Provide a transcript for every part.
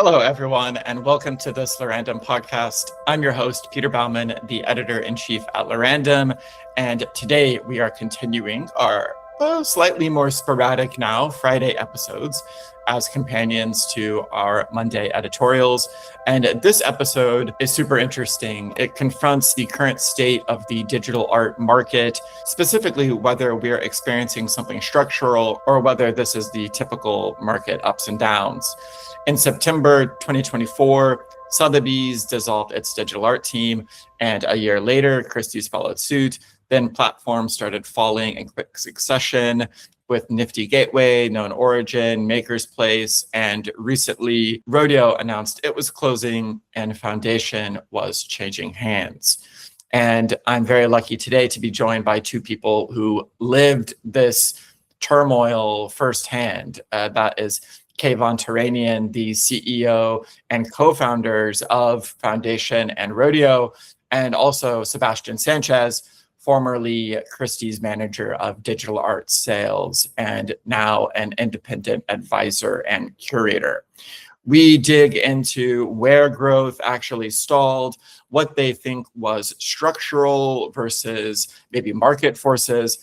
Hello, everyone, and welcome to this Lorandom podcast. I'm your host, Peter Bauman, the editor-in-chief at Lorandom, and today we are continuing our slightly more sporadic now Friday episodes as companions to our Monday editorials. And this episode is super interesting. It confronts the current state of the digital art market, specifically whether we're experiencing something structural or whether this is the typical market ups and downs. In September 2024, Sotheby's dissolved its digital art team, and a year later, Christie's followed suit. Then platforms started falling in quick succession with Nifty Gateway, Known Origin, Maker's Place, and recently Rodeo announced it was closing and Foundation was changing hands. And I'm very lucky today to be joined by two people who lived this turmoil firsthand. That is Kayvon Tehranian, the CEO and co-founders of Foundation and Rodeo, and also Sebastian Sanchez, formerly Christie's manager of digital art sales and now an independent advisor and curator. We dig into where growth actually stalled, what they think was structural versus maybe market forces,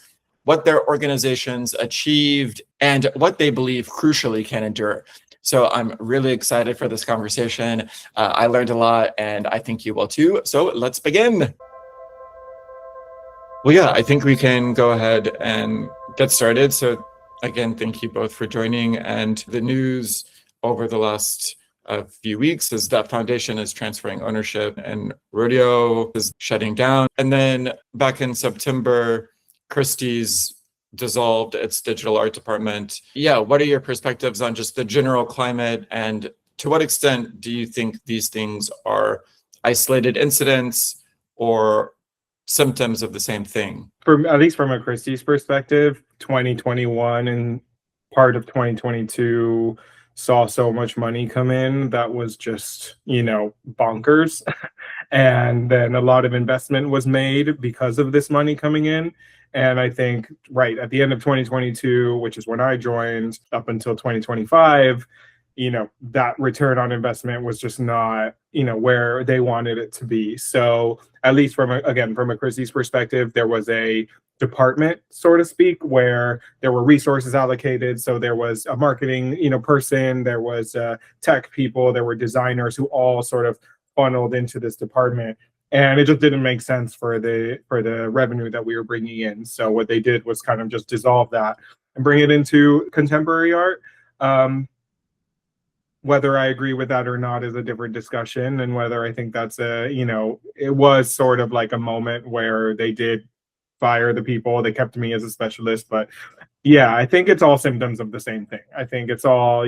what their organizations achieved, and what they believe crucially can endure. So I'm really excited for this conversation. I learned a lot, and I think you will too. So let's begin. Well, yeah, I think we can go ahead and get started. So again, thank you both for joining. And the news over the last few weeks is that Foundation is transferring ownership and Rodeo is shutting down. And then back in September, Christie's dissolved its digital art department. Yeah, what are your perspectives on just the general climate, and to what extent do you think these things are isolated incidents or symptoms of the same thing? At least from a Christie's perspective, 2021 and part of 2022 saw so much money come in that was just, bonkers. And then a lot of investment was made because of this money coming in. And I think right at the end of 2022, which is when I joined, up until 2025, that return on investment was just not, where they wanted it to be. So at least from a Christie's perspective, there was a department, so to speak, where there were resources allocated. So there was a marketing, person, there was tech people, there were designers who all sort of funneled into this department. And it just didn't make sense for the revenue that we were bringing in. So what they did was kind of just dissolve that and bring it into contemporary art. Whether I agree with that or not is a different discussion, and whether I think that's it was sort of like a moment where they did fire the people. They kept me as a specialist, but yeah, I think it's all symptoms of the same thing. I think it's all,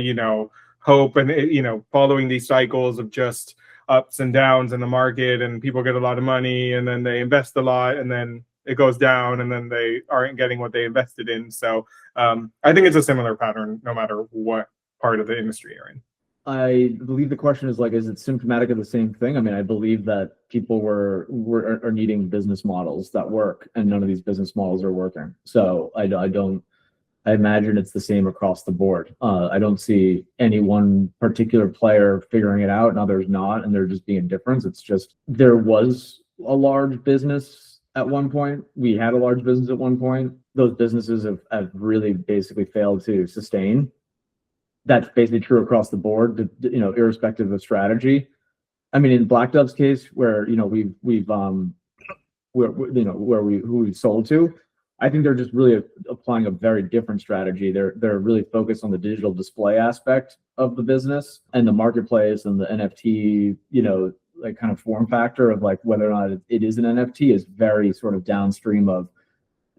hope and, following these cycles of just ups and downs in the market, and people get a lot of money and then they invest a lot and then it goes down and then they aren't getting what they invested in. So I think it's a similar pattern no matter what part of the industry you're in. I believe the question is is it symptomatic of the same thing? I mean, I believe that people are needing business models that work, and none of these business models are working. So I imagine it's the same across the board. I don't see any one particular player figuring it out and others not, and there just being a difference. It's just there was a large business at one point. We had a large business at one point. Those businesses have really basically failed to sustain. That's basically true across the board, irrespective of strategy. I mean, in Blackdove's case, where we've who we've sold to, I think they're just really applying a very different strategy. They're really focused on the digital display aspect of the business and the marketplace and the NFT, kind of form factor of whether or not it is an NFT is very sort of downstream of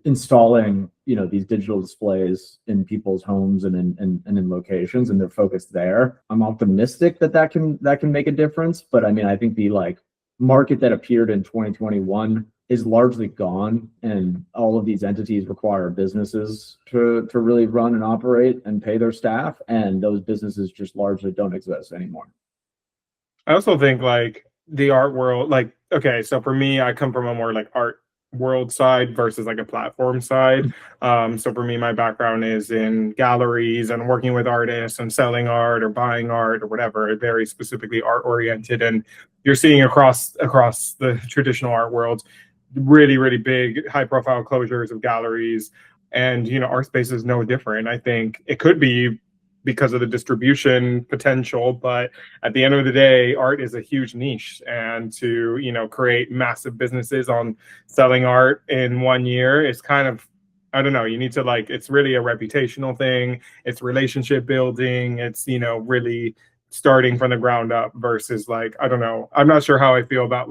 installing these digital displays in people's homes and in locations, and they're focused there. I'm optimistic that can make a difference, but I mean, I think the market that appeared in 2021 is largely gone, and all of these entities require businesses to really run and operate and pay their staff, and those businesses just largely don't exist anymore. I also think the art world, okay, so for me, I come from a more art world side versus like a platform side. So for me, my background is in galleries and working with artists and selling art or buying art or whatever, very specifically art oriented. And you're seeing across the traditional art world, really, really big, high profile closures of galleries. And, art space is no different. I think it could be because of the distribution potential, but at the end of the day, art is a huge niche, and to create massive businesses on selling art in 1 year is kind of, I don't know, you need to it's really a reputational thing, it's relationship building, it's really starting from the ground up versus I don't know, I'm not sure how I feel about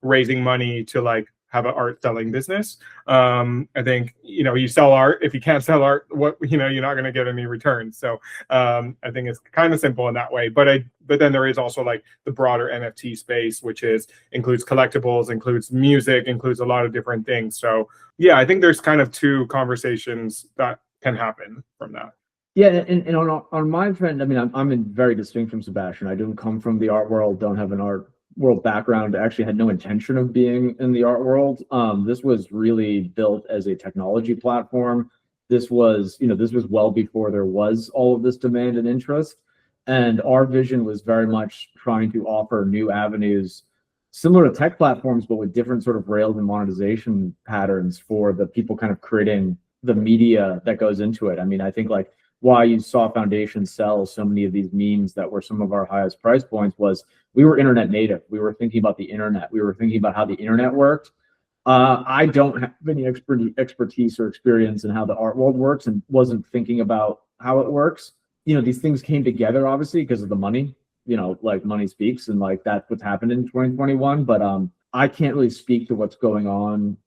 raising money to have an art selling business. I think you sell art. If you can't sell art, you're not going to get any returns. So I think it's kind of simple in that way. But then there is also the broader NFT space, which includes collectibles, includes music, includes a lot of different things. So yeah, I think there's kind of two conversations that can happen from that. Yeah, and on my trend, I mean, I'm very distinct from Sebastian. I didn't come from the art world, don't have an art world background, actually had no intention of being in the art world. This was really built as a technology platform. This was well before there was all of this demand and interest. And our vision was very much trying to offer new avenues similar to tech platforms, but with different sort of rails and monetization patterns for the people kind of creating the media that goes into it. I mean, I think why you saw Foundation sell so many of these memes that were some of our highest price points was we were internet native. We were thinking about the internet. We were thinking about how the internet worked. I don't have any expertise or experience in how the art world works and wasn't thinking about how it works. These things came together obviously because of the money, money speaks, and that's what's happened in 2021. But I can't really speak to what's going on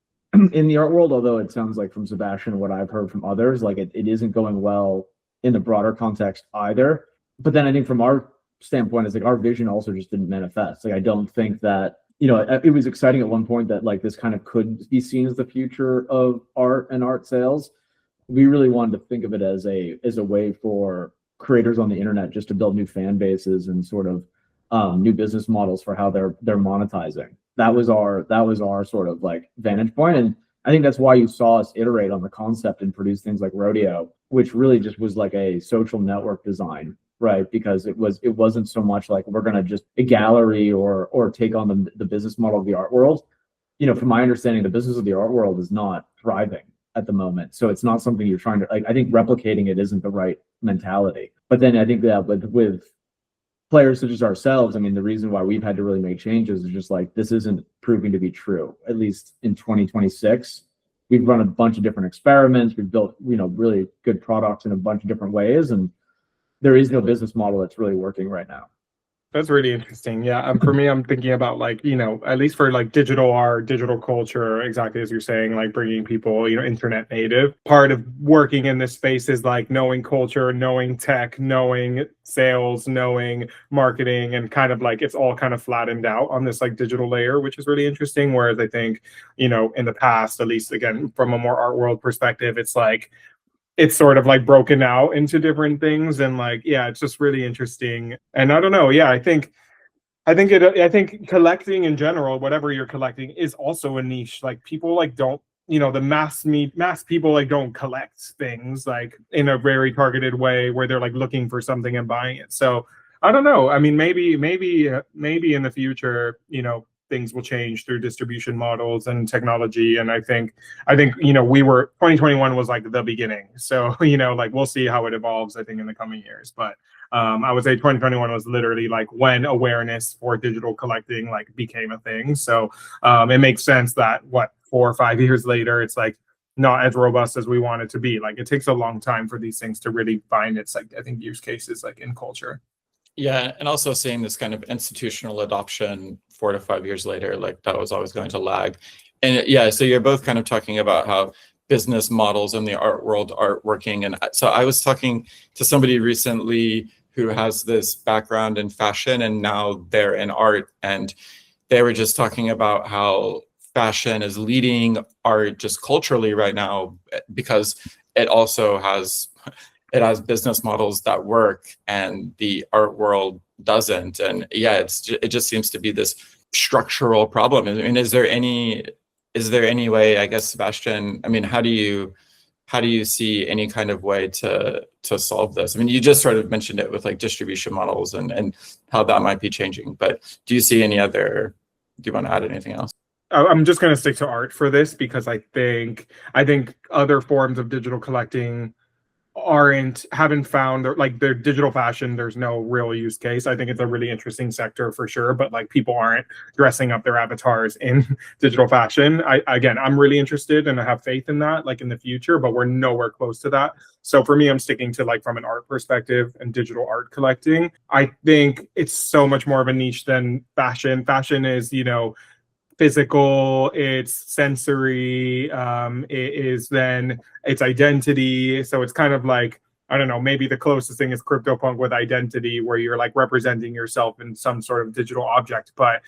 in the art world, although it sounds like from Sebastian, what I've heard from others, it isn't going well in the broader context either. But then I think from our standpoint, it's our vision also just didn't manifest. I don't think that, it was exciting at one point that this kind of could be seen as the future of art and art sales. We really wanted to think of it as a way for creators on the internet just to build new fan bases and sort of new business models for how they're monetizing. That was our sort of vantage point. And I think that's why you saw us iterate on the concept and produce things like Rodeo, which really just was a social network design, right? Because it wasn't so much we're going to just a gallery or take on the business model of the art world. From my understanding, the business of the art world is not thriving at the moment. So it's not something you're trying to, I think replicating it isn't the right mentality. But then I think that with players such as ourselves, I mean, the reason why we've had to really make changes is just this isn't proving to be true, at least in 2026. We've run a bunch of different experiments. We've built, really good products in a bunch of different ways. And there is no business model that's really working right now. That's really interesting. Yeah. For me, I'm thinking about at least for digital art, digital culture, exactly as you're saying, bringing people, internet native. Part of working in this space is knowing culture, knowing tech, knowing sales, knowing marketing, and kind of it's all kind of flattened out on this digital layer, which is really interesting. Whereas I think, in the past, at least again, from a more art world perspective, it's sort of broken out into different things, and yeah, it's just really interesting. And I don't know, yeah, I think collecting in general, whatever you're collecting, is also a niche. People don't, the mass people don't collect things in a very targeted way where they're looking for something and buying it. So I don't know. I mean, maybe in the future, things will change through distribution models and technology. And I think 2021 was the beginning. So, we'll see how it evolves, I think, in the coming years. But I would say 2021 was literally when awareness for digital collecting became a thing. So it makes sense that 4 or 5 years later, it's not as robust as we want it to be. It takes a long time for these things to really find its I think use cases in culture. Yeah, and also seeing this kind of institutional adoption 4 to 5 years later, that was always going to lag. And yeah, so you're both kind of talking about how business models in the art world are working. And so I was talking to somebody recently who has this background in fashion, and now they're in art, and they were just talking about how fashion is leading art just culturally right now, because it also has business models that work and the art world doesn't. And yeah, it just seems to be this structural problem. I mean, is there any is there any way, I guess, Sebastian, I mean, how do you see any kind of way to solve this? I mean, you just sort of mentioned it with like distribution models and how that might be changing, but do you see any other, do you want to add anything else? I'm just going to stick to art for this because I think other forms of digital collecting haven't found, like, their digital fashion, there's no real use case. I think it's a really interesting sector for sure, but like people aren't dressing up their avatars in digital fashion. I'm really interested and I have faith in that, like in the future, but we're nowhere close to that. So for me, I'm sticking to, like, from an art perspective and digital art collecting. I think it's so much more of a niche than fashion. Fashion is, physical, it's sensory, it is then it's identity. So it's kind of like, I don't know, maybe the closest thing is CryptoPunk with identity, where you're like representing yourself in some sort of digital object. But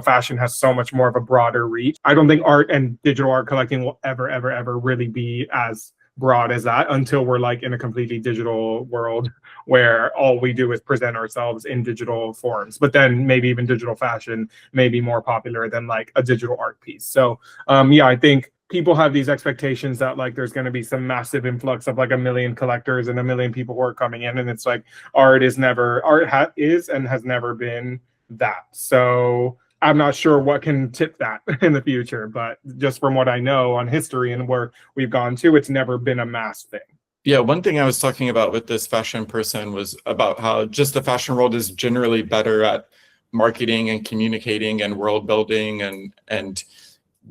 fashion has so much more of a broader reach. I don't think art and digital art collecting will ever really be as broad as that until we're like in a completely digital world where all we do is present ourselves in digital forms. But then maybe even digital fashion may be more popular than like a digital art piece. So I think people have these expectations that like there's going to be some massive influx of like 1 million collectors and 1 million people who are coming in, and it's like art is and has never been that. So I'm not sure what can tip that in the future, but just from what I know on history and where we've gone to, it's never been a mass thing. Yeah, one thing I was talking about with this fashion person was about how just the fashion world is generally better at marketing and communicating and world building, and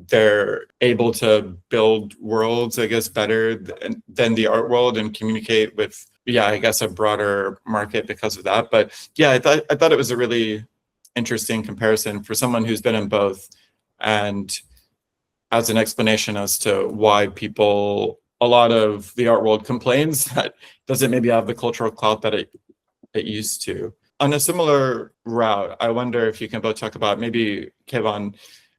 they're able to build worlds, I guess, better than the art world and communicate with, I guess, a broader market because of that. But yeah, I thought it was a really interesting comparison for someone who's been in both, and as an explanation as to why a lot of the art world complains that doesn't maybe have the cultural clout that it used to. On a similar route, I wonder if you can both talk about, maybe Kayvon,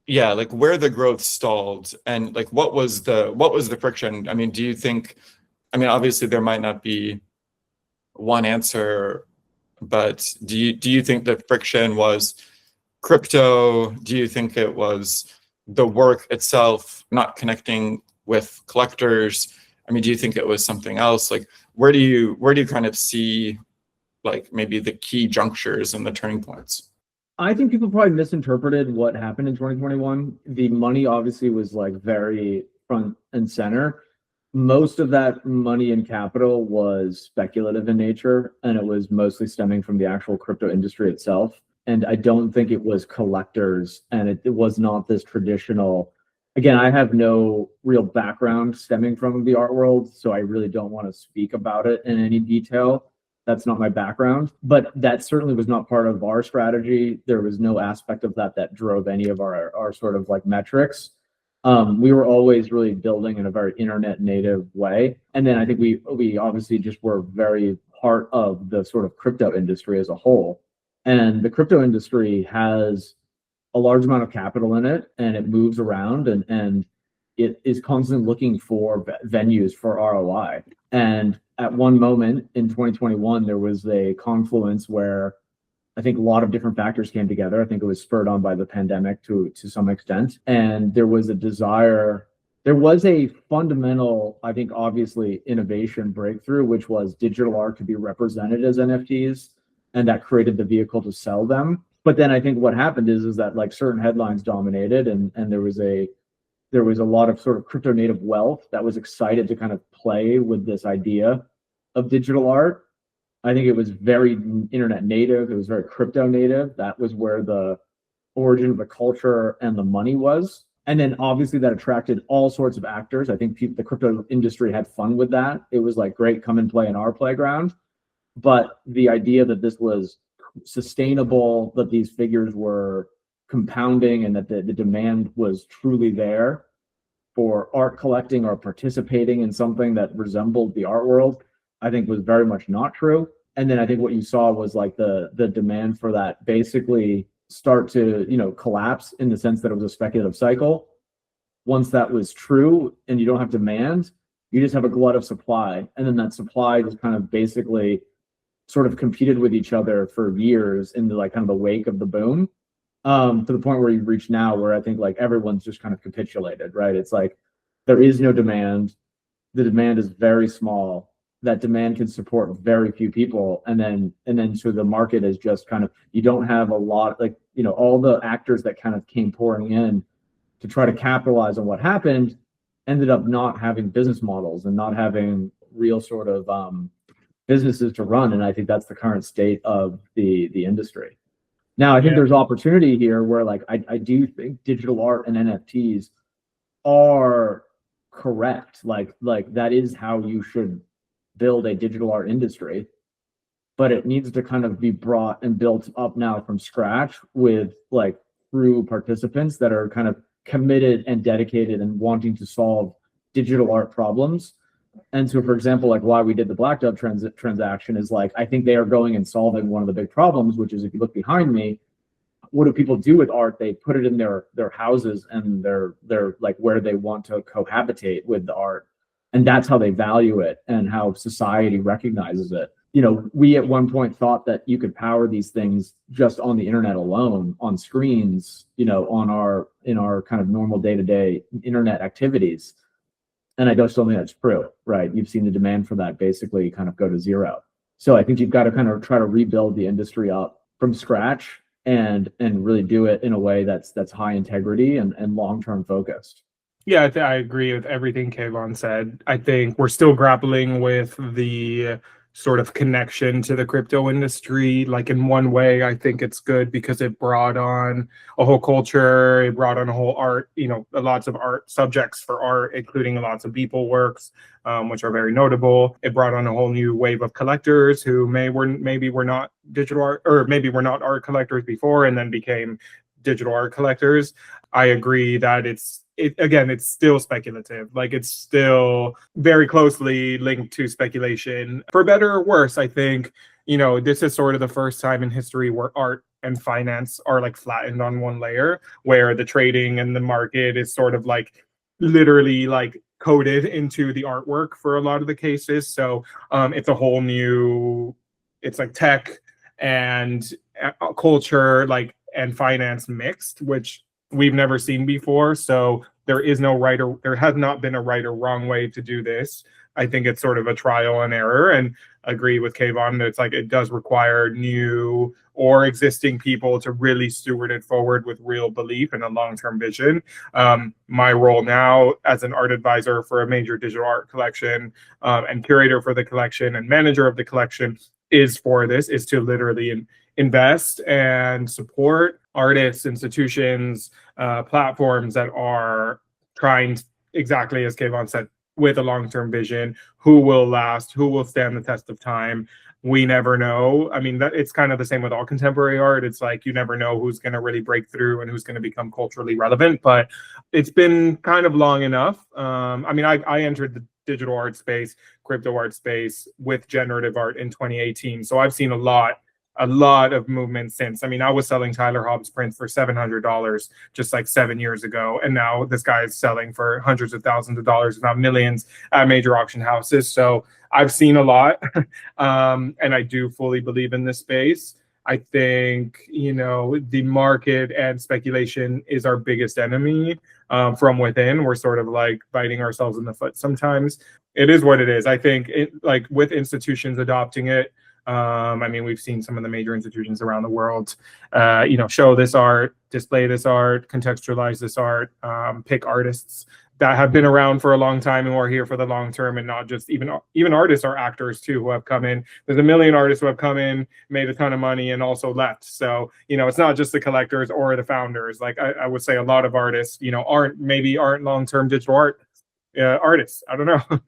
like where the growth stalled and like what was the friction? I mean, do you think, obviously there might not be one answer, but do you think the friction was crypto? Do you think it was the work itself not connecting with collectors? Do you think it was something else? Like, where do you kind of see like maybe the key junctures and the turning points? I think people probably misinterpreted what happened in 2021. The money obviously was like very front and center. Most of that money and capital was speculative in nature, and it was mostly stemming from the actual crypto industry itself. And I don't think it was collectors, and it was not this traditional. Again, I have no real background stemming from the art world, so I really don't want to speak about it in any detail. That's not my background, but that certainly was not part of our strategy. There was no aspect of that drove any of our sort of like metrics. We were always really building in a very internet native way. And then I think we obviously just were very part of the sort of crypto industry as a whole. And the crypto industry has a large amount of capital in it, and it moves around, and it is constantly looking for venues for ROI. And at one moment in 2021, there was a confluence where I think a lot of different factors came together. I think it was spurred on by the pandemic to some extent. And there was a fundamental, I think, obviously innovation breakthrough, which was digital art could be represented as NFTs, and that created the vehicle to sell them. But then I think what happened is that like certain headlines dominated, and there was a lot of sort of crypto native wealth that was excited to kind of play with this idea of digital art. I think it was very internet native. It was very crypto native. That was where the origin of the culture and the money was. And then obviously that attracted all sorts of actors. I think the crypto industry had fun with that. It was like, great, come and play in our playground. But the idea that this was sustainable, that these figures were compounding, and that the demand was truly there for art collecting or participating in something that resembled the art world, I think was very much not true. And then I think what you saw was like the demand for that basically start to, collapse, in the sense that it was a speculative cycle. Once that was true and you don't have demand, you just have a glut of supply. And then that supply just kind of basically sort of competed with each other for years in the like kind of the wake of the boom. to the point where you've reached now where I think like everyone's just kind of capitulated, right? It's like there is no demand. The demand is very small. That demand can support very few people. And then so the market is just kind of, you don't have a lot, like, all the actors that kind of came pouring in to try to capitalize on what happened ended up not having business models and not having real sort of businesses to run. And I think that's the current state of the industry. Now, I think there's opportunity here where like I do think digital art and NFTs are correct. Like that is how you should build a digital art industry, but it needs to kind of be brought and built up now from scratch with like true participants that are kind of committed and dedicated and wanting to solve digital art problems. And so, for example, like why we did the Blackdove transaction is like, I think they are going and solving one of the big problems, which is if you look behind me, what do people do with art? They put it in their houses and their like where they want to cohabitate with the art. And that's how they value it and how society recognizes it. We at one point thought that you could power these things just on the internet alone, on screens, in our kind of normal day-to-day internet activities. And I just don't think that's true, right? You've seen the demand for that basically kind of go to zero. So I think you've got to kind of try to rebuild the industry up from scratch and really do it in a way that's high integrity and long-term focused. Yeah, I agree with everything Kayvon said. I think we're still grappling with the sort of connection to the crypto industry. Like in one way, I think it's good because it brought on a whole culture, it brought on a whole art, lots of art subjects for art, including lots of people works, which are very notable. It brought on a whole new wave of collectors who maybe were not digital art, or maybe were not art collectors before and then became digital art collectors. I agree that it's still speculative. Like it's still very closely linked to speculation. For better or worse, I think, this is sort of the first time in history where art and finance are like flattened on one layer, where the trading and the market is sort of like literally like coded into the artwork for a lot of the cases. So it's a whole new, it's like tech and culture, like, and finance mixed, which we've never seen before. So there has not been a right or wrong way to do this. I think it's sort of a trial and error, and agree with Kayvon that it's like it does require new or existing people to really steward it forward with real belief and a long-term vision. My role now as an art advisor for a major digital art collection and curator for the collection and manager of the collection is to literally invest and support artists, institutions, platforms that are trying, exactly as Kayvon said, with a long-term vision, who will last, who will stand the test of time. We never know. I mean, it's kind of the same with all contemporary art. It's like you never know who's going to really break through and who's going to become culturally relevant, but it's been kind of long enough. I entered the digital art space, crypto art space with generative art in 2018. So I've seen a lot of movement since. I was selling Tyler Hobbs prints for $700 just like 7 years ago. And now this guy is selling for hundreds of thousands of dollars, if not millions, at major auction houses. So I've seen a lot. And I do fully believe in this space. I think, the market and speculation is our biggest enemy from within. We're sort of like biting ourselves in the foot sometimes. It is what it is. I think like with institutions adopting it, we've seen some of the major institutions around the world, show this art, display this art, contextualize this art, pick artists that have been around for a long time and who are here for the long term, and not just even artists are actors too who have come in. There's a million artists who have come in, made a ton of money, and also left. So it's not just the collectors or the founders. Like I would say a lot of artists, aren't long-term digital art artists. I don't know,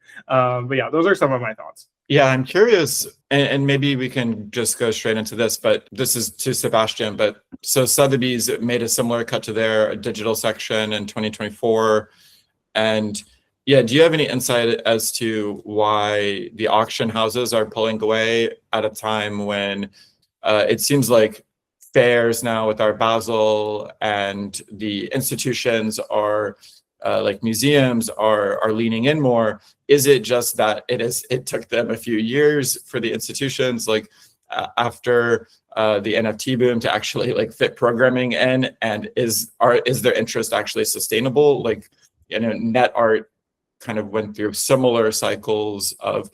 but yeah, those are some of my thoughts. Yeah, I'm curious, and maybe we can just go straight into this, but this is to Sebastian. But so Sotheby's made a similar cut to their digital section in 2024. And yeah, do you have any insight as to why the auction houses are pulling away at a time when it seems like fairs now with Art Basel and the institutions are like museums are leaning in more? Is it just that it took them a few years for the institutions? Like, after the NFT boom to actually like fit programming in? And is their interest actually sustainable? Like, net art kind of went through similar cycles of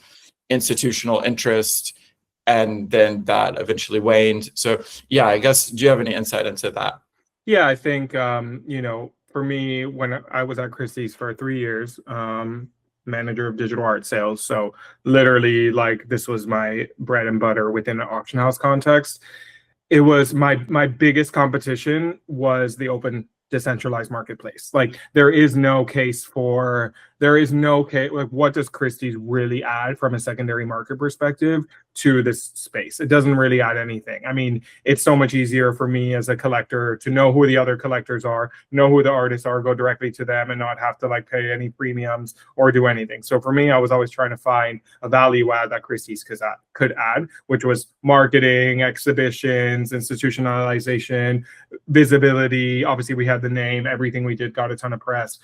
institutional interest, and then that eventually waned. So yeah, I guess, do you have any insight into that? Yeah, I think, for me, when I was at Christie's for 3 years, manager of digital art sales. So literally, like, this was my bread and butter within an auction house context. It was my biggest competition was the open decentralized marketplace. Like, there is no case, like, what does Christie's really add from a secondary market perspective to this space? It doesn't really add anything. I mean, it's so much easier for me as a collector to know who the other collectors are, know who the artists are, go directly to them, and not have to like pay any premiums or do anything. So for me, I was always trying to find a value add that Christie's could add, which was marketing, exhibitions, institutionalization, visibility. Obviously, we had the name, everything we did got a ton of press.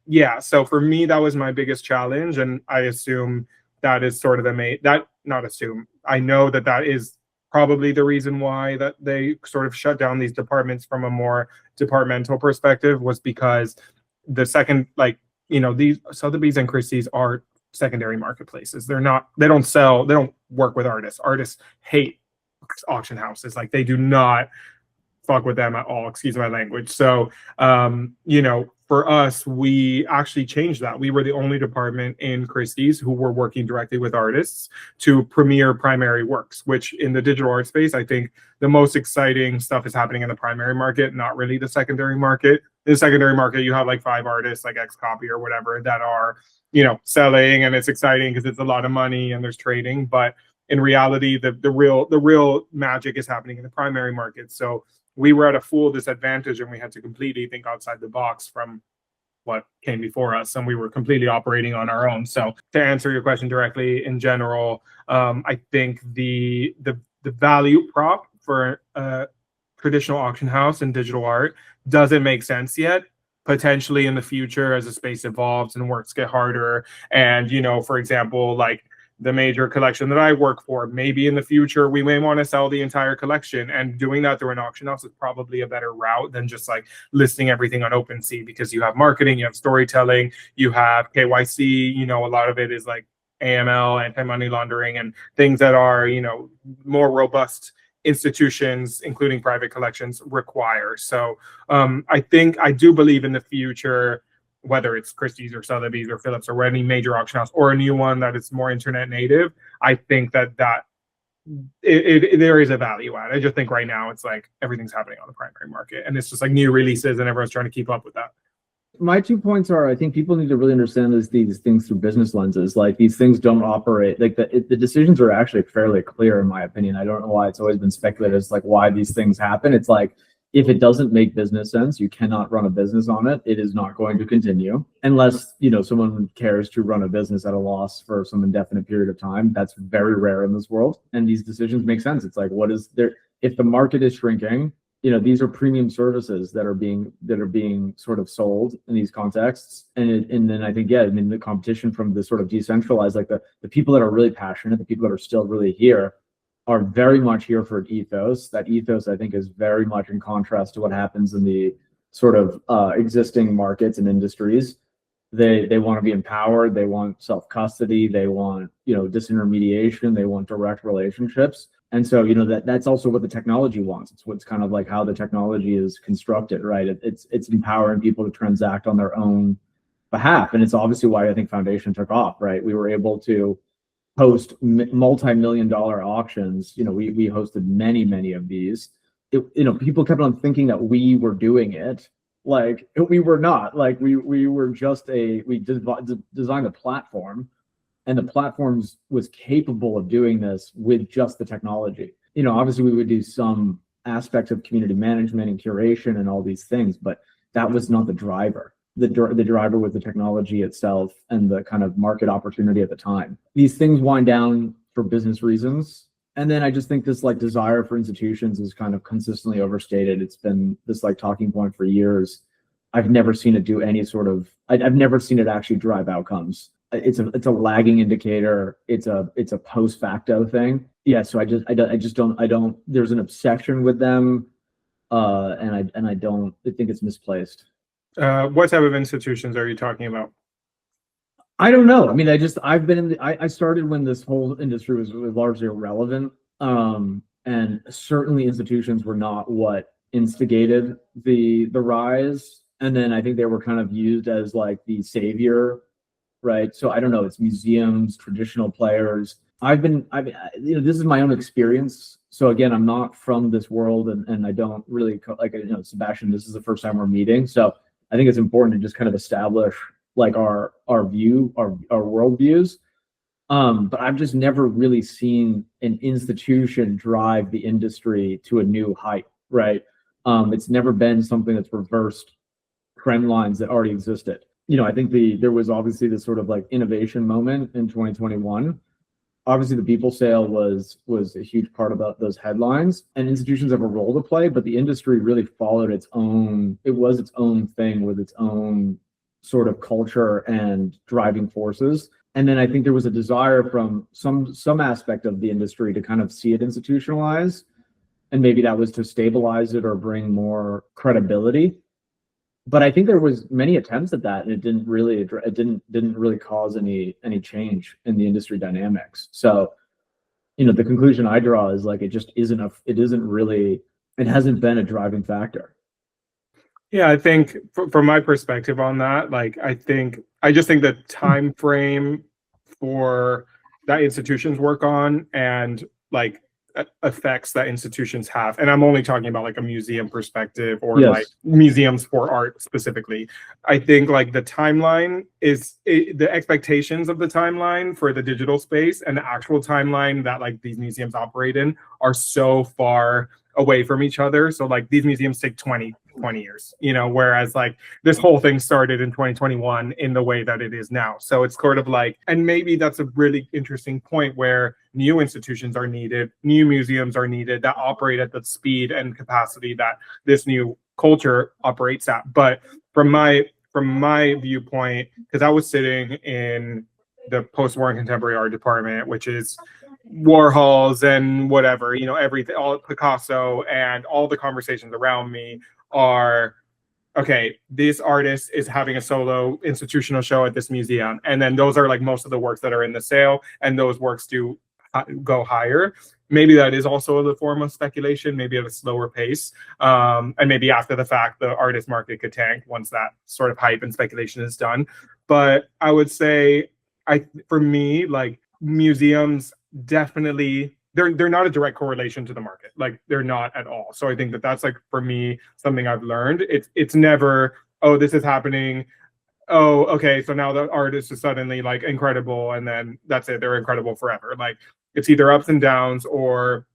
Yeah, so for me, that was my biggest challenge, and I assume that is sort of I know that is probably the reason why that they sort of shut down these departments from a more departmental perspective, was because the second, like, these Sotheby's and Christie's are secondary marketplaces. They don't work with artists. Artists hate auction houses. Like, they do not fuck with them at all, excuse my language. So for us, we actually changed that. We were the only department in Christie's who were working directly with artists to premiere primary works, which in the digital art space, I think the most exciting stuff is happening in the primary market, not really the secondary market. In the secondary market, you have like 5 artists, like XCopy or whatever, that are, selling, and it's exciting because it's a lot of money and there's trading. But in reality, the real magic is happening in the primary market. So we were at a full disadvantage, and we had to completely think outside the box from what came before us, and we were completely operating on our own. So to answer your question directly, in general, I think the value prop for a traditional auction house and digital art doesn't make sense yet. Potentially in the future, as the space evolves and works get harder, and for example, like the major collection that I work for, maybe in the future we may want to sell the entire collection, and doing that through an auction house is probably a better route than just like listing everything on OpenSea, because you have marketing, you have storytelling, you have KYC, a lot of it is like AML, anti-money laundering, and things that are, more robust institutions, including private collections, require. So I do believe in the future, whether it's Christie's or Sotheby's or Phillips or any major auction house or a new one that is more internet native, I think that there is a value add. I just think right now it's like everything's happening on the primary market, and it's just like new releases and everyone's trying to keep up with that. My 2 points are, I think people need to really understand these things through business lenses. Like, these things don't operate, like the decisions are actually fairly clear, in my opinion. I don't know why it's always been speculated as like why these things happen. It's like, if it doesn't make business sense, you cannot run a business on it. It is not going to continue unless, someone cares to run a business at a loss for some indefinite period of time. That's very rare in this world. And these decisions make sense. It's like, what is there? If the market is shrinking, these are premium services that are being sort of sold in these contexts. And then I think, the competition from the sort of decentralized, like the people that are really passionate, the people that are still really here, are very much here for an ethos. That ethos, I think, is very much in contrast to what happens in the sort of existing markets and industries. They want to be empowered. They want self-custody. They want, disintermediation. They want direct relationships. And so, that's also what the technology wants. It's what's kind of like how the technology is constructed, right? It's empowering people to transact on their own behalf. And it's obviously why I think Foundation took off, right? We were able to host multi-million-dollar auctions. We hosted many of these. People kept on thinking that we were doing it. Like, we were not. Like, we were just we designed a platform, and the platforms was capable of doing this with just the technology. Obviously we would do some aspects of community management and curation and all these things, but that was not the driver. The driver was the technology itself and the kind of market opportunity at the time. These things wind down for business reasons. And then I just think this like desire for institutions is kind of consistently overstated. It's been this like talking point for years. I've never seen it do any sort of, I've never seen it actually drive outcomes. it's a lagging indicator. It's a post facto thing. Yeah. So I don't. There's an obsession with them, and I think it's misplaced. What type of institutions are you talking about? I don't know. I mean, I've been in I started when this whole industry was largely irrelevant. And certainly institutions were not what instigated the rise. And then I think they were kind of used as like the savior, right? So I don't know, it's museums, traditional players. This is my own experience. So again, I'm not from this world, and I don't really Sebastian, this is the first time we're meeting. So I think it's important to just kind of establish like our view, our world views. But I've just never really seen an institution drive the industry to a new height, right? It's never been something that's reversed trend lines that already existed. I think there was obviously this sort of like innovation moment in 2021. Obviously, the People sale was a huge part about those headlines, and institutions have a role to play, but the industry really followed its own. It was its own thing with its own sort of culture and driving forces. And then I think there was a desire from some aspect of the industry to kind of see it institutionalize, and maybe that was to stabilize it or bring more credibility. But I think there was many attempts at that, and it didn't really cause any change in the industry dynamics. So, the conclusion I draw is like it hasn't been a driving factor. Yeah, I think from my perspective on that, like I just think the time frame for that institutions work on and like effects that institutions have, and I'm only talking about like a museum perspective or Yes. like museums for art specifically. I think like the timeline the expectations of the timeline for the digital space and the actual timeline that like these museums operate in are so far away from each other. So like these museums take 20 years, whereas like this whole thing started in 2021 in the way that it is now. So it's sort of like, and maybe that's a really interesting point where new institutions are needed, new museums are needed that operate at the speed and capacity that this new culture operates at. But from my viewpoint, because I was sitting in the post-war and contemporary art department, which is Warhols and whatever, everything, all Picasso, and all the conversations around me are, okay, this artist is having a solo institutional show at this museum. And then those are like most of the works that are in the sale, and those works do go higher. Maybe that is also a form of speculation, maybe at a slower pace. And maybe after the fact, the artist market could tank once that sort of hype and speculation is done. But I would say, for me, like museums definitely, they're not a direct correlation to the market. Like they're not at all. So I think that's like, for me, something I've learned. It's never, oh, this is happening. Oh, okay, so now the artist is suddenly like incredible, and then that's it. They're incredible forever. Like it's either ups and downs or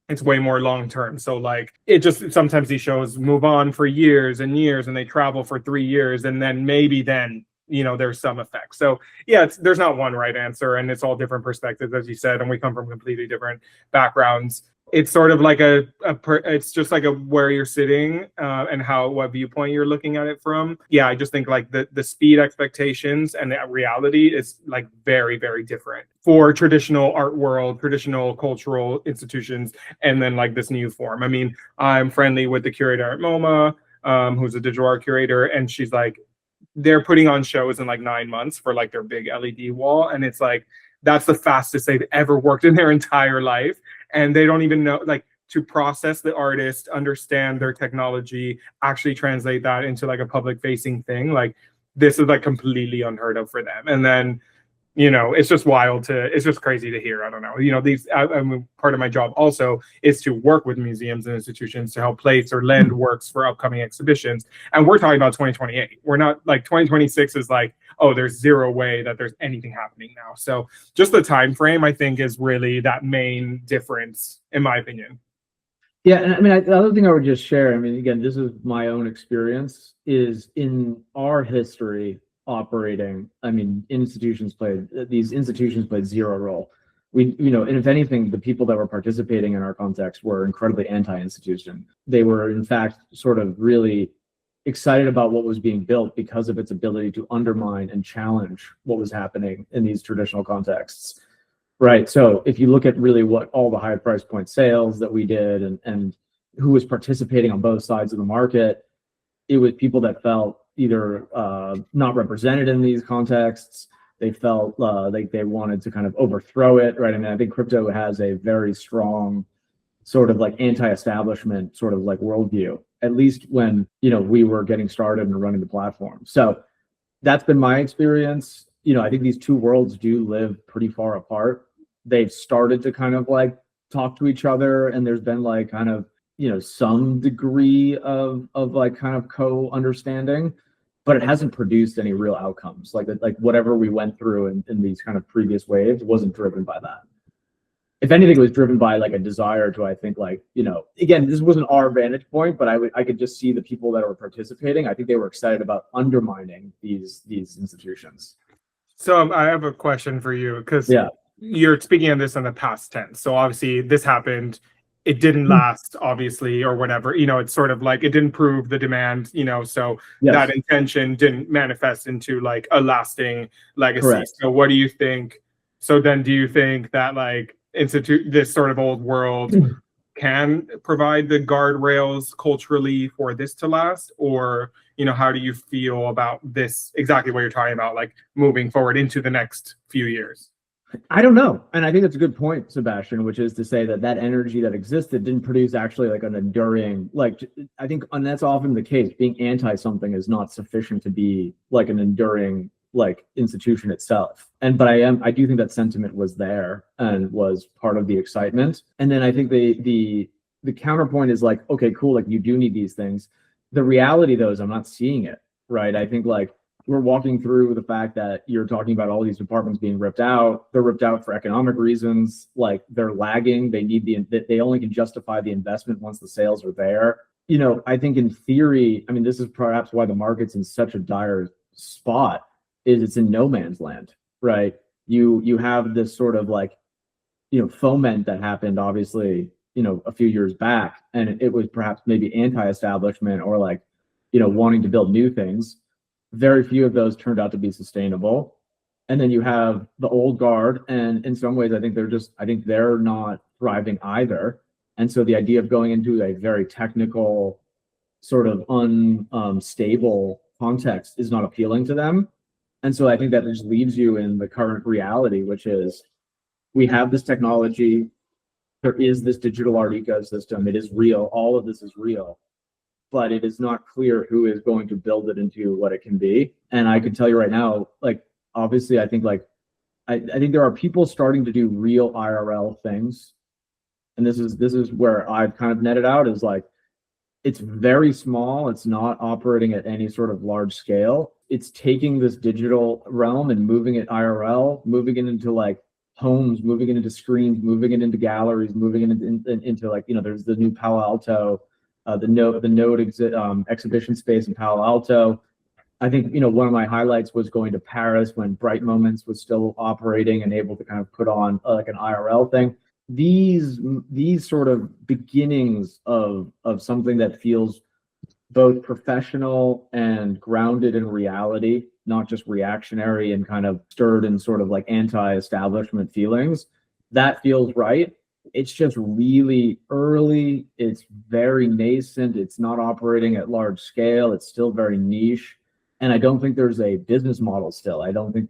it's way more long term. So like it just, sometimes these shows move on for years and years, and they travel for 3 years, and then maybe then there's some effect. So yeah, there's not one right answer, and it's all different perspectives, as you said, and we come from completely different backgrounds. It's sort of like it's just like where you're sitting and what viewpoint you're looking at it from. Yeah, I just think like the speed expectations and the reality is like very, very different for traditional art world, traditional cultural institutions, and then like this new form. I mean, I'm friendly with the curator at MoMA, who's a digital art curator, and she's like, they're putting on shows in like 9 months for like their big LED wall, and it's like that's the fastest they've ever worked in their entire life. And they don't even know, like, to process the artist, understand their technology, actually translate that into like a public facing thing. Like this is like completely unheard of for them. And then, it's just it's just crazy to hear. I don't know, I mean, part of my job also is to work with museums and institutions to help place or lend works for upcoming exhibitions. And we're talking about 2028. We're not like 2026 is like, oh, there's zero way that there's anything happening now. So just the time frame, I think, is really that main difference, in my opinion. Yeah, and I mean, the other thing I would just share, I mean, again, this is my own experience, is in our history operating, I mean, these institutions played zero role. And if anything, the people that were participating in our context were incredibly anti-institution. They were, in fact, sort of really excited about what was being built because of its ability to undermine and challenge what was happening in these traditional contexts. Right. So if you look at really what all the high price point sales that we did and who was participating on both sides of the market, it was people that felt either not represented in these contexts. They felt like they wanted to kind of overthrow it. Right. I mean, I think crypto has a very strong sort of like anti-establishment sort of like worldview, at least when, we were getting started and running the platform. So that's been my experience. I think these two worlds do live pretty far apart. They've started to kind of like talk to each other, and there's been like kind of, some degree of like kind of co-understanding, but it hasn't produced any real outcomes. Like whatever we went through in these kind of previous waves wasn't driven by that. If anything, it was driven by like a desire to, I think, like, again, this wasn't our vantage point, but I could just see the people that were participating. I think they were excited about undermining these institutions. So I have a question for you, because you're speaking of this in the past tense. So obviously this happened. It didn't last, obviously, or whatever. It's sort of like it didn't prove the demand, so that intention didn't manifest into like a lasting legacy. Correct. So what do you think? So then do you think that like this sort of old world can provide the guardrails culturally for this to last? Or, how do you feel about this, exactly what you're talking about, like moving forward into the next few years? I don't know. And I think that's a good point, Sebastian, which is to say that energy that existed didn't produce actually like an enduring, like, I think, and that's often the case. Being anti something is not sufficient to be like an enduring like institution itself. But I do think that sentiment was there and was part of the excitement. And then I think the counterpoint is like, okay, cool, like you do need these things. The reality though is I'm not seeing it, right? I think like we're walking through the fact that you're talking about all these departments being ripped out. They're ripped out for economic reasons. Like they're lagging. They only can justify the investment once the sales are there. I think in theory, I mean, this is perhaps why the market's in such a dire spot, is it's in no man's land, right? You have this sort of like, foment that happened obviously, a few years back, and it was perhaps maybe anti-establishment or like, wanting to build new things. Very few of those turned out to be sustainable. And then you have the old guard, and in some ways, I think they're not thriving either. And so the idea of going into a very technical, sort of unstable context is not appealing to them. And so I think that just leaves you in the current reality, which is we have this technology, there is this digital art ecosystem, it is real, all of this is real, but it is not clear who is going to build it into what it can be. And I can tell you right now, like, obviously, I think there are people starting to do real IRL things. And this is where I've kind of netted out, is like, it's very small. It's not operating at any sort of large scale. It's taking this digital realm and moving it IRL, moving it into like homes, moving it into screens, moving it into galleries, moving it into like, there's the new Palo Alto, the Node exhibition space in Palo Alto. I think, one of my highlights was going to Paris when Bright Moments was still operating and able to kind of put on like an IRL thing. These sort of beginnings of something that feels both professional and grounded in reality, not just reactionary and kind of stirred in sort of like anti-establishment feelings, that feels right. It's just really early. It's very nascent. It's not operating at large scale. It's still very niche. And I don't think there's a business model still. I don't think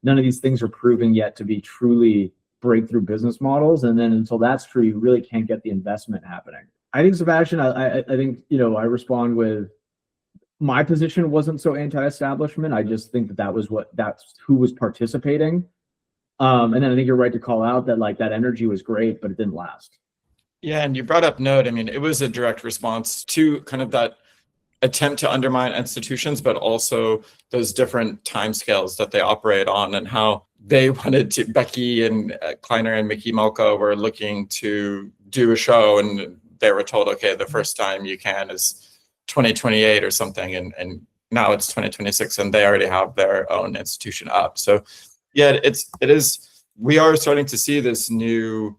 none of these things are proving yet to be truly breakthrough business models. And then until that's true, you really can't get the investment happening. I think, Sebastian, I think, I respond with, my position wasn't so anti-establishment. I just think that's who was participating. And then I think you're right to call out that like that energy was great, but it didn't last. Yeah, and you brought up Node. I mean, it was a direct response to kind of that attempt to undermine institutions, but also those different timescales that they operate on, and how they wanted to, Becky and Kleiner and Mickey Malka were looking to do a show, and they were told, okay, the first time you can is 2028 or something, and now it's 2026, and they already have their own institution up. So yeah, it is, we are starting to see this new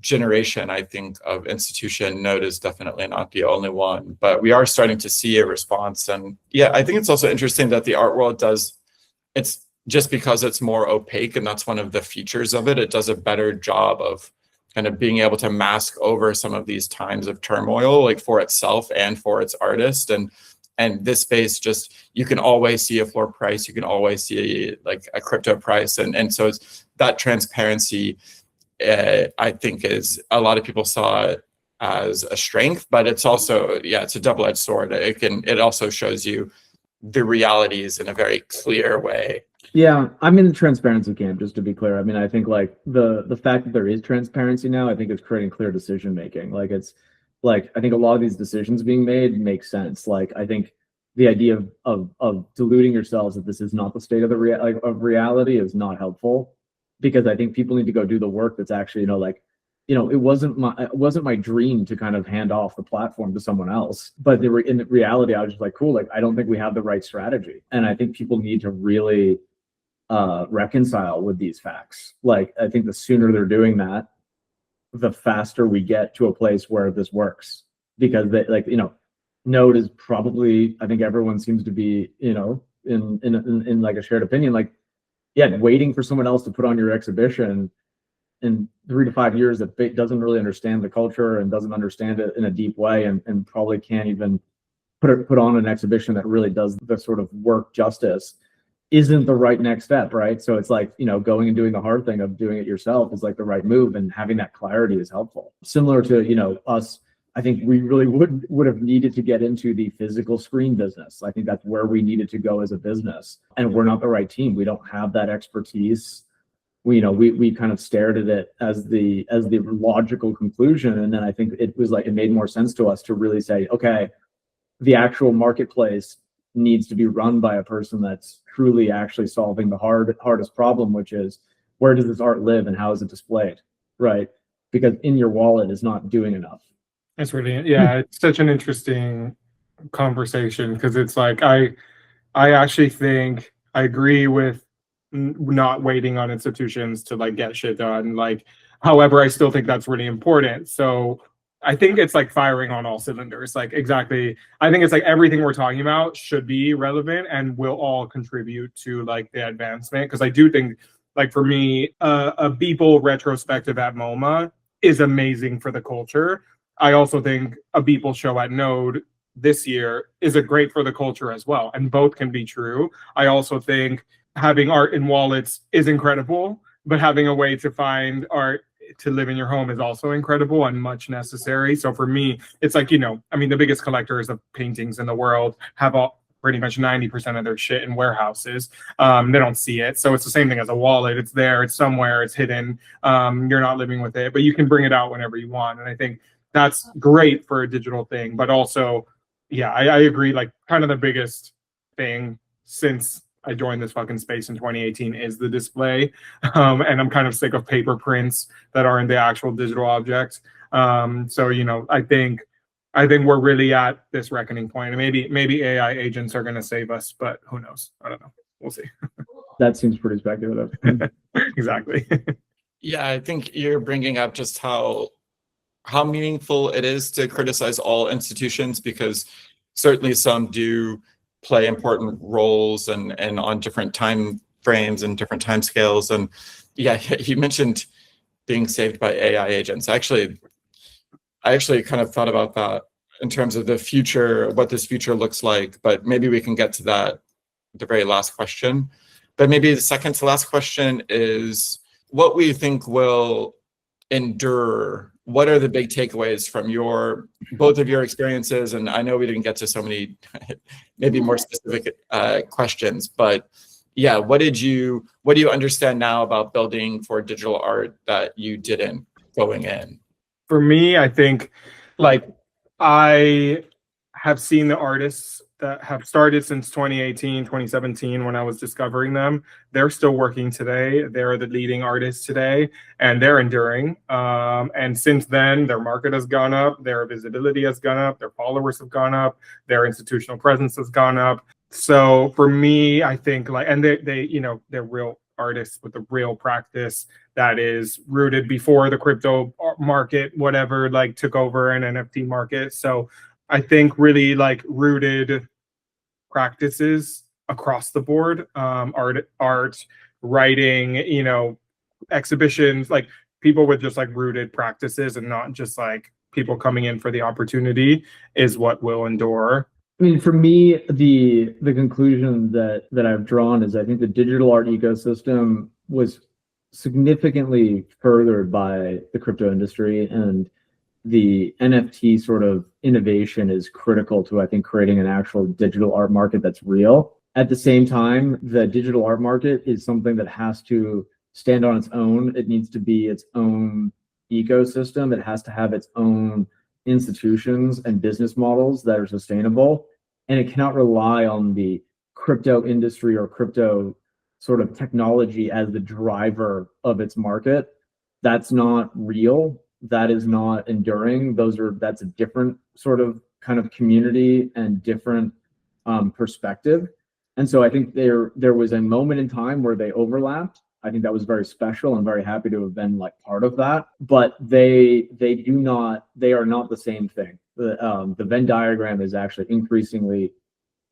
generation, I think, of institution. Node is definitely not the only one, but we are starting to see a response. And yeah, I think it's also interesting that the art world it's just because it's more opaque, and that's one of the features of it. It does a better job of kind of being able to mask over some of these times of turmoil, like for itself and for its artist. And this space, just, you can always see a floor price, you can always see like a crypto price. And so it's that transparency, I think, is, a lot of people saw it as a strength, but it's also, yeah, it's a double-edged sword. It also shows you the realities in a very clear way. Yeah, I'm in the transparency camp, just to be clear. I mean, I think like the fact that there is transparency now, I think it's creating clear decision making. Like, it's like, I think a lot of these decisions being made make sense. Like, I think the idea of deluding yourselves that this is not the state of of reality is not helpful, because I think people need to go do the work that's actually, it wasn't my dream to kind of hand off the platform to someone else. But in reality, I was just like, cool, like, I don't think we have the right strategy. And I think people need to really reconcile with these facts. Like, I think the sooner they're doing that, the faster we get to a place where this works. Because Node is probably, I think everyone seems to be, in like a shared opinion, like, yeah, waiting for someone else to put on your exhibition in 3 to 5 years that doesn't really understand the culture and doesn't understand it in a deep way, and probably can't even put on an exhibition that really does the sort of work justice, isn't the right next step, right? So it's like, going and doing the hard thing of doing it yourself is like the right move, and having that clarity is helpful. Similar to, us, I think we really would have needed to get into the physical screen business. I think that's where we needed to go as a business, and we're not the right team. We don't have that expertise. We kind of stared at it as the logical conclusion, and then I think it was like, it made more sense to us to really say, okay, the actual marketplace needs to be run by a person that's truly actually solving the hardest problem, which is, where does this art live and how is it displayed, right? Because in your wallet is not doing enough. It's really, yeah, it's such an interesting conversation, because it's like, I actually think I agree with not waiting on institutions to like get shit done. Like, however, I still think that's really important. So I think it's like firing on all cylinders. Like, exactly. I think it's like everything we're talking about should be relevant and will all contribute to like the advancement. Because I do think, like, for me, a Beeple retrospective at MoMA is amazing for the culture. I also think a Beeple show at Node this year is great for the culture as well. And both can be true. I also think having art in wallets is incredible, but having a way to find art to live in your home is also incredible and much necessary. So for me, it's like, the biggest collectors of paintings in the world have pretty much 90% of their shit in warehouses. They don't see it. So it's the same thing as a wallet. It's there, it's somewhere, it's hidden. You're not living with it, but you can bring it out whenever you want. And I think that's great for a digital thing. But also, yeah, I agree, like, kind of the biggest thing since I joined this fucking space in 2018 is the display. And I'm kind of sick of paper prints that aren't the actual digital objects. So, I think we're really at this reckoning point. And maybe AI agents are going to save us, but who knows? I don't know. We'll see. That seems pretty speculative. Exactly. Yeah, I think you're bringing up just how meaningful it is to criticize all institutions, because certainly some do play important roles and on different time frames and different time scales. And yeah, you mentioned being saved by AI agents. I actually kind of thought about that in terms of the future, what this future looks like, but maybe we can get to that, the very last question. But maybe the second to last question is what we think will endure. What are the big takeaways from both of your experiences? And I know we didn't get to so many maybe more specific questions, but yeah, what do you understand now about building for digital art that you didn't going in? For me, I think, like, I have seen the artists that have started since 2018, 2017, when I was discovering them. They're still working today. They're the leading artists today, and they're enduring. And since then, their market has gone up, their visibility has gone up, their followers have gone up, their institutional presence has gone up. So for me, I think, like, and they're real artists with a real practice that is rooted before the crypto market, whatever, like took over an NFT market. So I think really like rooted practices across the board, art, writing, you know, exhibitions, like people with just like rooted practices and not just like people coming in for the opportunity is what will endure. I mean, for me, the conclusion that I've drawn is I think the digital art ecosystem was significantly furthered by the crypto industry, and the NFT sort of innovation is critical to, I think, creating an actual digital art market that's real. At the same time, the digital art market is something that has to stand on its own. It needs to be its own ecosystem. It has to have its own institutions and business models that are sustainable. And it cannot rely on the crypto industry or crypto sort of technology as the driver of its market. That's not real. That is not enduring. That's a different sort of kind of community and different perspective. And so I think there was a moment in time where they overlapped. I think that was very special. I'm very happy to have been like part of that. But they are not the same thing. The Venn diagram is actually increasingly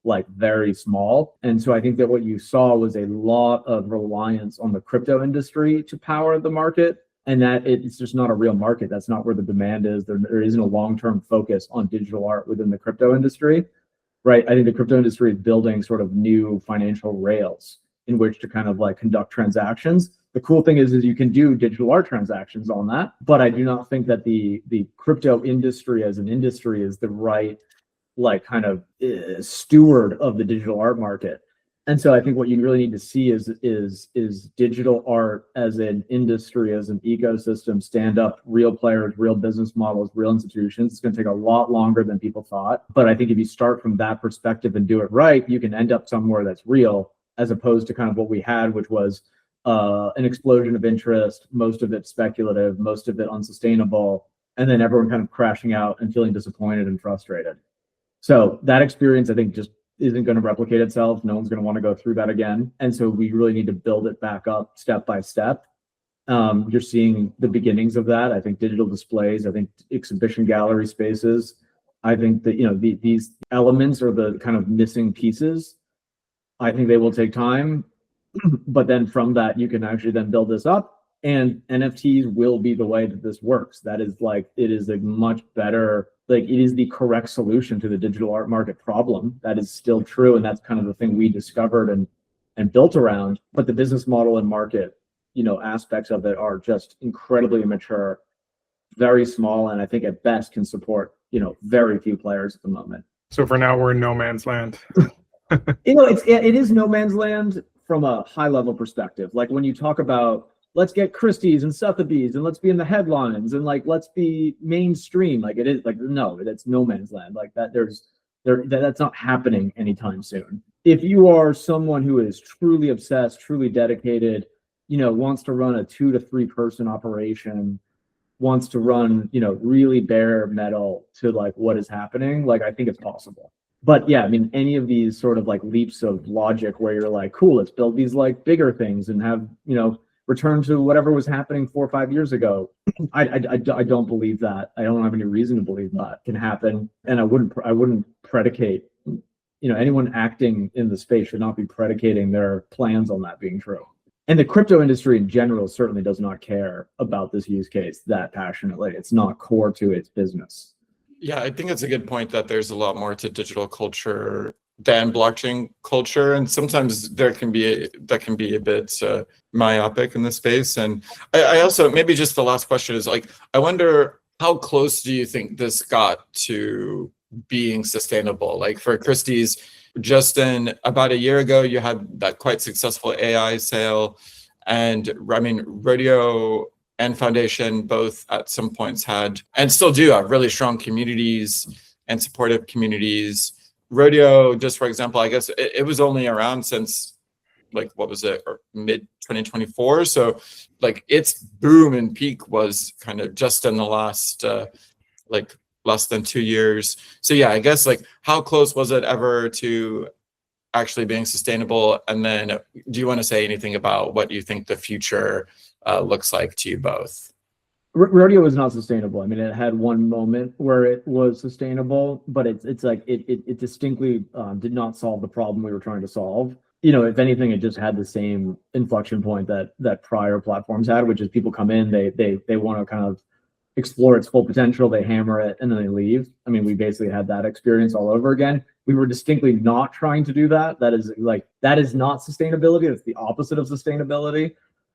like very small. And so I think that what you saw was a lot of reliance on the crypto industry to power the market, and that it's just not a real market. That's not where the demand is. There isn't a long-term focus on digital art within the crypto industry, right? I think the crypto industry is building sort of new financial rails in which to kind of like conduct transactions. The cool thing is you can do digital art transactions on that, but I do not think that the crypto industry as an industry is the right like kind of steward of the digital art market. And so I think what you really need to see is digital art as an industry, as an ecosystem, stand up, real players, real business models, real institutions. It's going to take a lot longer than people thought. But I think if you start from that perspective and do it right, you can end up somewhere that's real, as opposed to kind of what we had, which was an explosion of interest, most of it speculative, most of it unsustainable, and then everyone kind of crashing out and feeling disappointed and frustrated. So that experience, I think, just isn't going to replicate itself. No one's going to want to go through that again. And so we really need to build it back up step by step. You're seeing the beginnings of that. I think digital displays, I think exhibition gallery spaces, I think that, you know, these elements are the kind of missing pieces. I think they will take time, but then from that, you can actually then build this up, and NFTs will be the way that this works. That is like, it is a much better, like it is the correct solution to the digital art market problem. That is still true. And that's kind of the thing we discovered and built around, but the business model and market, you know, aspects of it are just incredibly immature, very small. And I think at best can support, you know, very few players at the moment. So for now, we're in no man's land. You know, it is no man's land from a high level perspective. Like when you talk about, let's get Christie's and Sotheby's and let's be in the headlines and like, let's be mainstream. Like it is like, no, that's no man's land. Like that that's not happening anytime soon. If you are someone who is truly obsessed, truly dedicated, you know, wants to run a 2 to 3 person operation, wants to run, you know, really bare metal to like what is happening, like I think it's possible. But yeah, I mean, any of these sort of like leaps of logic where you're like, cool, let's build these like bigger things and have, you know, return to whatever was happening 4 or 5 years ago. I don't believe that. I don't have any reason to believe that can happen. And I wouldn't predicate, you know, anyone acting in the space should not be predicating their plans on that being true. And the crypto industry in general certainly does not care about this use case that passionately. It's not core to its business. Yeah, I think it's a good point that there's a lot more to digital culture than blockchain culture, and sometimes that can be a bit myopic in the space. And I also, maybe just the last question is like, I wonder how close do you think this got to being sustainable? Like for Christie's, just in about a year ago, you had that quite successful AI sale, and I mean, Rodeo and Foundation both at some points had, and still do have, really strong communities and supportive communities. Rodeo, just for example, I guess it was only around since like, what was it, or mid 2024. So like its boom and peak was kind of just in the last like less than 2 years. So yeah, I guess like how close was it ever to actually being sustainable? And then do you want to say anything about what you think the future looks like to you both. Rodeo was not sustainable. I mean, it had one moment where it was sustainable, but it's like it distinctly did not solve the problem we were trying to solve. If anything, it just had the same inflection point that prior platforms had, which is people come in, they want to kind of explore its full potential, they hammer it, and then they leave. I mean, we basically had that experience all over again. We were distinctly not trying to do that. That is not sustainability. It's the opposite of sustainability.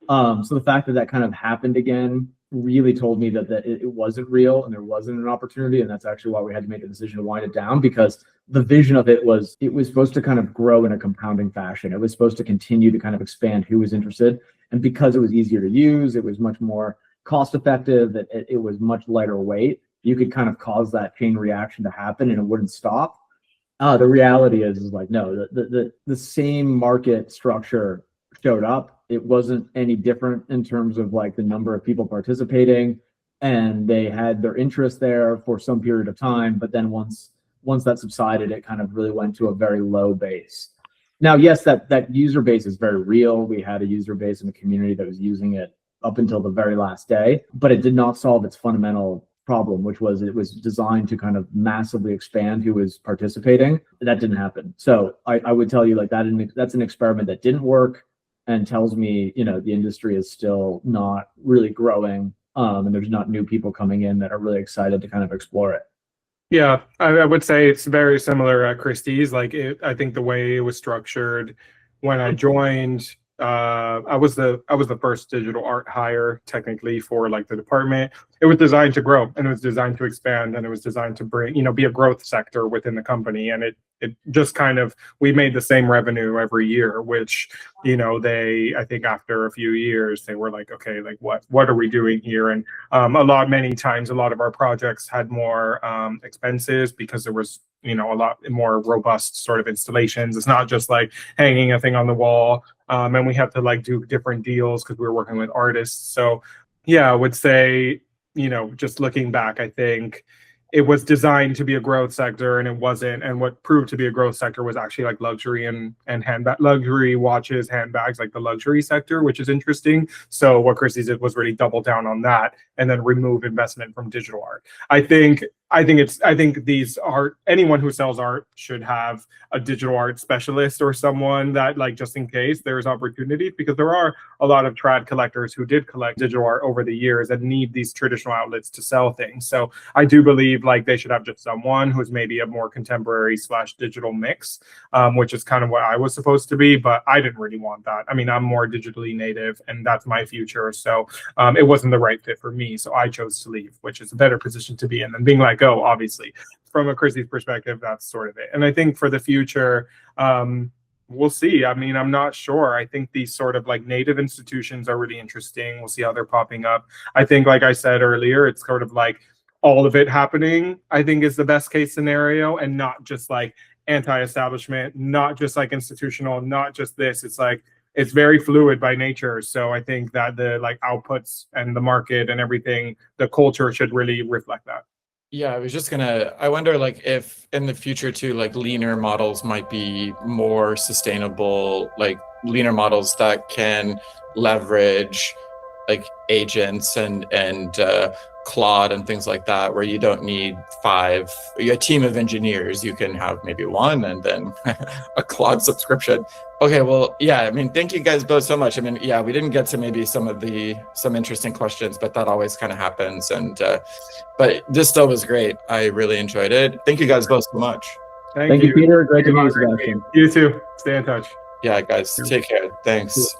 So the fact that kind of happened again really told me that it wasn't real and there wasn't an opportunity, and that's actually why we had to make a decision to wind it down, because the vision of it was supposed to kind of grow in a compounding fashion. It was supposed to continue to kind of expand who was interested, and because it was easier to use, it was much more cost effective, it was much lighter weight, you could kind of cause that chain reaction to happen and it wouldn't stop. The reality is like, no, the same market structure showed up. It wasn't any different in terms of like the number of people participating, and they had their interest there for some period of time. But then once that subsided, it kind of really went to a very low base. Now, yes, that user base is very real. We had a user base in the community that was using it up until the very last day, but it did not solve its fundamental problem, which was it was designed to kind of massively expand who was participating. That didn't happen. So I would tell you like that's an experiment that didn't work, and tells me, the industry is still not really growing, and there's not new people coming in that are really excited to kind of explore it. Yeah, I would say it's very similar at Christie's. I think the way it was structured when I joined, I was the first digital art hire technically for like the department. It was designed to grow, and it was designed to expand, and it was designed to bring, be a growth sector within the company. And it just kind of, we made the same revenue every year, which, I think after a few years, they were like, okay, like what are we doing here? And many times, a lot of our projects had more expenses because there was, a lot more robust sort of installations. It's not just like hanging a thing on the wall. And we had to like do different deals because we were working with artists. So yeah, I would say, just looking back, I think it was designed to be a growth sector, and it wasn't. And what proved to be a growth sector was actually like luxury and handbag, luxury watches, handbags, like the luxury sector, which is interesting. So what Christie did was really double down on that and then remove investment from digital art. I think these art, anyone who sells art should have a digital art specialist or someone that, like, just in case there's opportunity, because there are a lot of trad collectors who did collect digital art over the years and need these traditional outlets to sell things. So I do believe like they should have just someone who's maybe a more contemporary / digital mix, which is kind of what I was supposed to be, but I didn't really want that. I mean, I'm more digitally native and that's my future. So it wasn't the right fit for me. So I chose to leave, which is a better position to be in than being like, oh, obviously, from a Christie's perspective, that's sort of it. And I think for the future, we'll see. I mean, I'm not sure. I think these sort of like native institutions are really interesting. We'll see how they're popping up. I think, like I said earlier, it's sort of like all of it happening, I think, is the best case scenario, and not just like anti-establishment, not just like institutional, not just this. It's like, it's very fluid by nature. So I think that the like outputs and the market and everything, the culture should really reflect that. Yeah, I wonder like if in the future too, like leaner models might be more sustainable, like leaner models that can leverage like agents and Claude and things like that, where you don't need a team of engineers. You can have maybe one and then a Claude subscription. Okay, well, yeah, I mean, thank you guys both so much. I mean, yeah, we didn't get to maybe some interesting questions, but that always kind of happens. And but this still was great. I really enjoyed it. Thank you guys both so much. Thank you, Peter. Great to meet you, Sebastian. You too. Stay in touch. Yeah, guys, take care. Thanks.